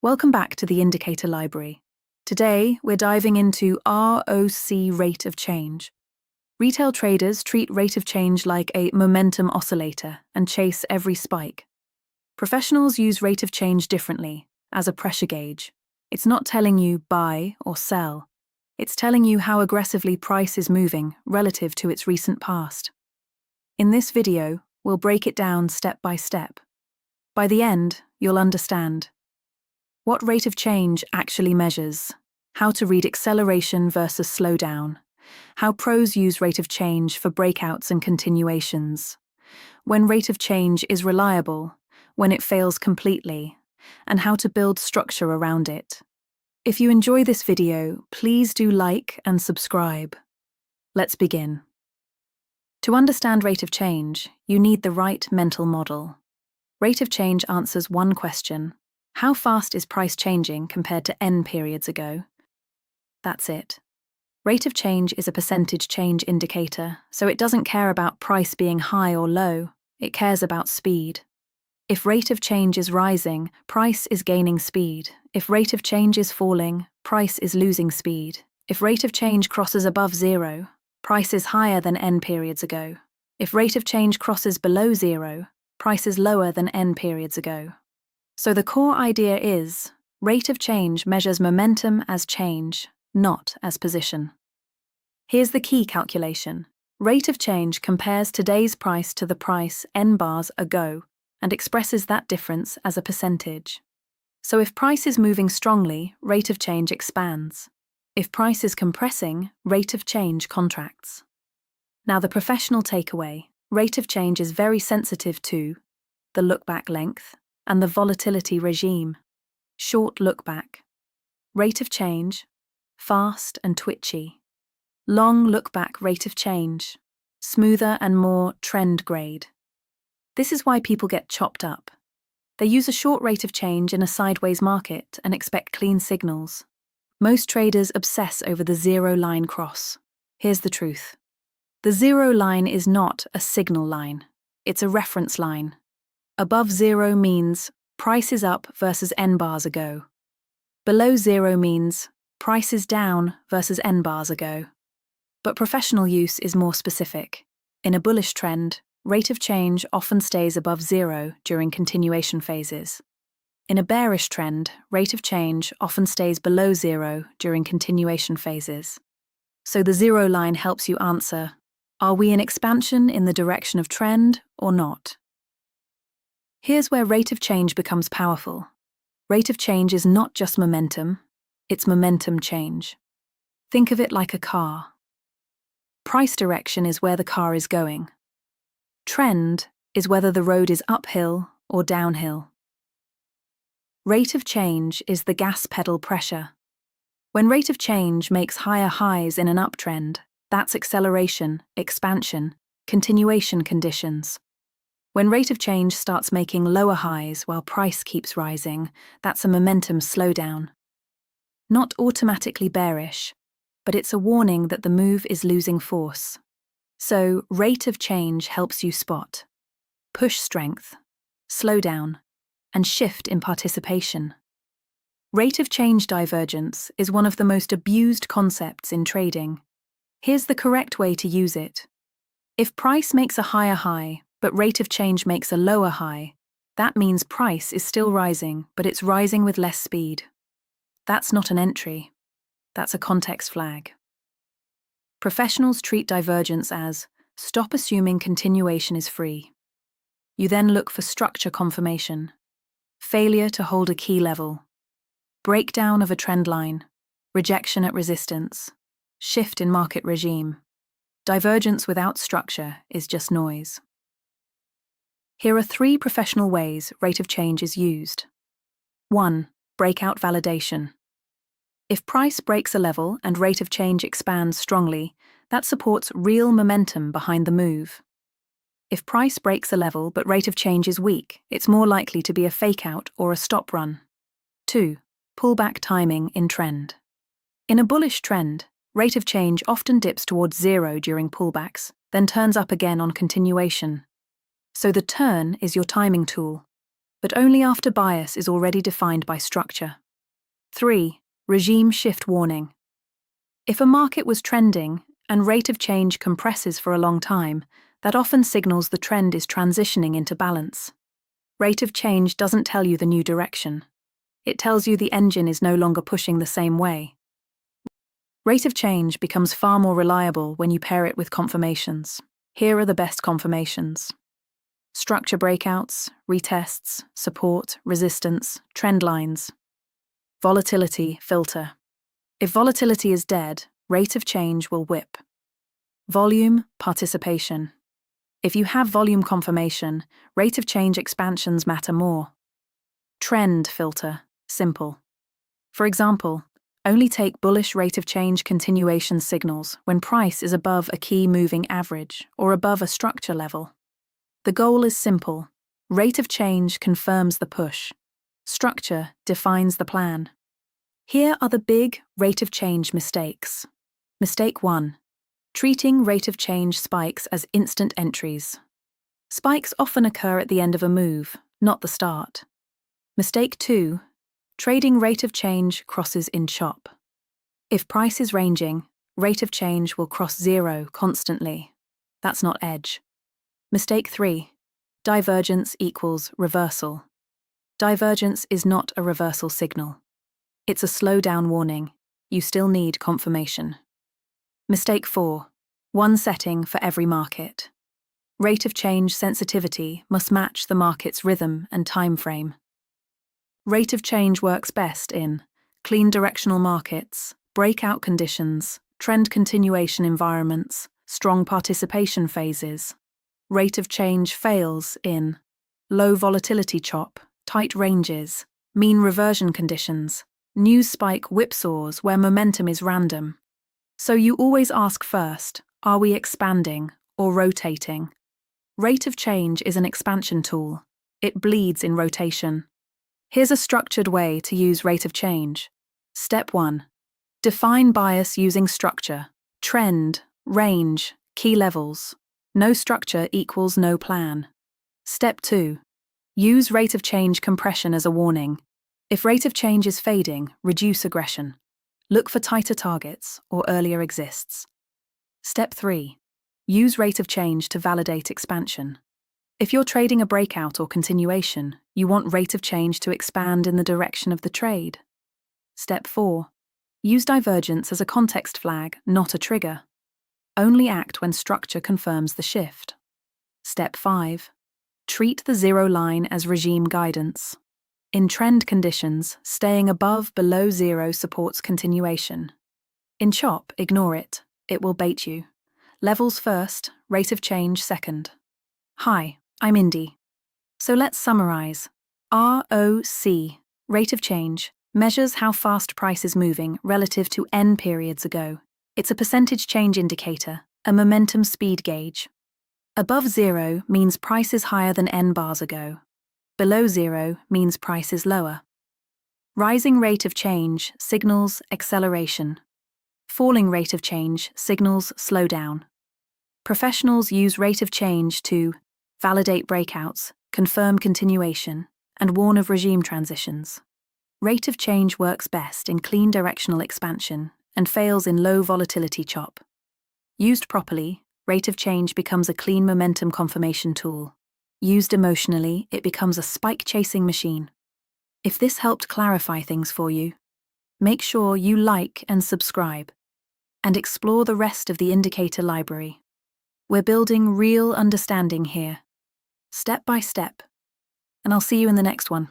Welcome back to the Indicator Library. Today, we're diving into ROC rate of change. Retail traders treat rate of change like a momentum oscillator and chase every spike. Professionals use rate of change differently, as a pressure gauge. It's not telling you buy or sell. It's telling you how aggressively price is moving relative to its recent past. In this video, we'll break it down step by step. By the end, you'll understand what rate of change actually measures, how to read acceleration versus slowdown, how pros use rate of change for breakouts and continuations, when rate of change is reliable, when it fails completely, and how to build structure around it. If you enjoy this video, please do like and subscribe. Let's begin. To understand rate of change, you need the right mental model. Rate of change answers one question: how fast is price changing compared to N periods ago? That's it. Rate of change is a percentage change indicator, so it doesn't care about price being high or low, it cares about speed. If rate of change is rising, price is gaining speed. If rate of change is falling, price is losing speed. If rate of change crosses above zero, price is higher than N periods ago. If rate of change crosses below zero, price is lower than N periods ago. So the core idea is, rate of change measures momentum as change, not as position. Here's the key calculation. Rate of change compares today's price to the price N bars ago and expresses that difference as a percentage. So if price is moving strongly, rate of change expands. If price is compressing, rate of change contracts. Now the professional takeaway: rate of change is very sensitive to the look-back length and the volatility regime. Short look-back. Rate of change, fast and twitchy. Long look-back rate of change, smoother and more trend grade. This is why people get chopped up. They use a short rate of change in a sideways market and expect clean signals. Most traders obsess over the zero line cross. Here's the truth. The zero line is not a signal line. It's a reference line. Above zero means price is up versus N bars ago. Below zero means price is down versus N bars ago. But professional use is more specific. In a bullish trend, rate of change often stays above zero during continuation phases. In a bearish trend, rate of change often stays below zero during continuation phases. So the zero line helps you answer, are we in expansion in the direction of trend or not? Here's where rate of change becomes powerful. Rate of change is not just momentum, it's momentum change. Think of it like a car. Price direction is where the car is going. Trend is whether the road is uphill or downhill. Rate of change is the gas pedal pressure. When rate of change makes higher highs in an uptrend, that's acceleration, expansion, continuation conditions. When rate of change starts making lower highs while price keeps rising, that's a momentum slowdown. Not automatically bearish, but it's a warning that the move is losing force. So, rate of change helps you spot push strength, slowdown, and shift in participation. Rate of change divergence is one of the most abused concepts in trading. Here's the correct way to use it. If price makes a higher high, but rate of change makes a lower high, that means price is still rising, but it's rising with less speed. That's not an entry. That's a context flag. Professionals treat divergence as stop assuming continuation is free. You then look for structure confirmation, failure to hold a key level, breakdown of a trend line, rejection at resistance, shift in market regime. Divergence without structure is just noise. Here are 3 professional ways rate of change is used. 1. Breakout validation. If price breaks a level and rate of change expands strongly, that supports real momentum behind the move. If price breaks a level but rate of change is weak, it's more likely to be a fakeout or a stop run. 2. Pullback timing in trend. In a bullish trend, rate of change often dips towards zero during pullbacks, then turns up again on continuation. So the turn is your timing tool. but only after bias is already defined by structure. 3. Regime shift warning. If a market was trending and rate of change compresses for a long time, that often signals the trend is transitioning into balance. Rate of change doesn't tell you the new direction. It tells you the engine is no longer pushing the same way. Rate of change becomes far more reliable when you pair it with confirmations. Here are the best confirmations: structure breakouts, retests, support, resistance, trend lines. Volatility filter. If volatility is dead, rate of change will whip. Volume, participation. If you have volume confirmation, rate of change expansions matter more. Trend filter, simple. For example, only take bullish rate of change continuation signals when price is above a key moving average or above a structure level. The goal is simple. Rate of change confirms the push. Structure defines the plan. Here are the big rate of change mistakes. Mistake 1. Treating rate of change spikes as instant entries. Spikes often occur at the end of a move, not the start. Mistake 2. Trading rate of change crosses in chop. If price is ranging, rate of change will cross zero constantly. That's not edge. Mistake 3. Divergence equals reversal. Divergence is not a reversal signal. It's a slowdown warning. You still need confirmation. Mistake 4. One setting for every market. Rate of change sensitivity must match the market's rhythm and time frame. Rate of change works best in clean directional markets, breakout conditions, trend continuation environments, strong participation phases. Rate of change fails in low volatility chop, tight ranges, mean reversion conditions, news spike whipsaws where momentum is random. So you always ask first, are we expanding or rotating? Rate of change is an expansion tool. It bleeds in rotation. Here's a structured way to use rate of change. Step 1. Define bias using structure. Trend, range, key levels. No structure equals no plan. Step 2. Use rate of change compression as a warning. If rate of change is fading, reduce aggression. Look for tighter targets or earlier exists. Step 3. Use rate of change to validate expansion. If you're trading a breakout or continuation, you want rate of change to expand in the direction of the trade. Step 4. Use divergence as a context flag, not a trigger. Only act when structure confirms the shift. Step 5. Treat the zero line as regime guidance. In trend conditions, staying below zero supports continuation. In chop, ignore it. It will bait you. Levels first, rate of change second. Hi, I'm Indy. So let's summarize. ROC, rate of change, measures how fast price is moving relative to N periods ago. It's a percentage change indicator, a momentum speed gauge. Above zero means price is higher than N bars ago. Below zero means price is lower. Rising rate of change signals acceleration. Falling rate of change signals slowdown. Professionals use rate of change to validate breakouts, confirm continuation, and warn of regime transitions. Rate of change works best in clean directional expansion and fails in low volatility chop. Used properly, rate of change becomes a clean momentum confirmation tool. Used emotionally, it becomes a spike-chasing machine. If this helped clarify things for you, make sure you like and subscribe, and explore the rest of the indicator library. We're building real understanding here, step by step, and I'll see you in the next one.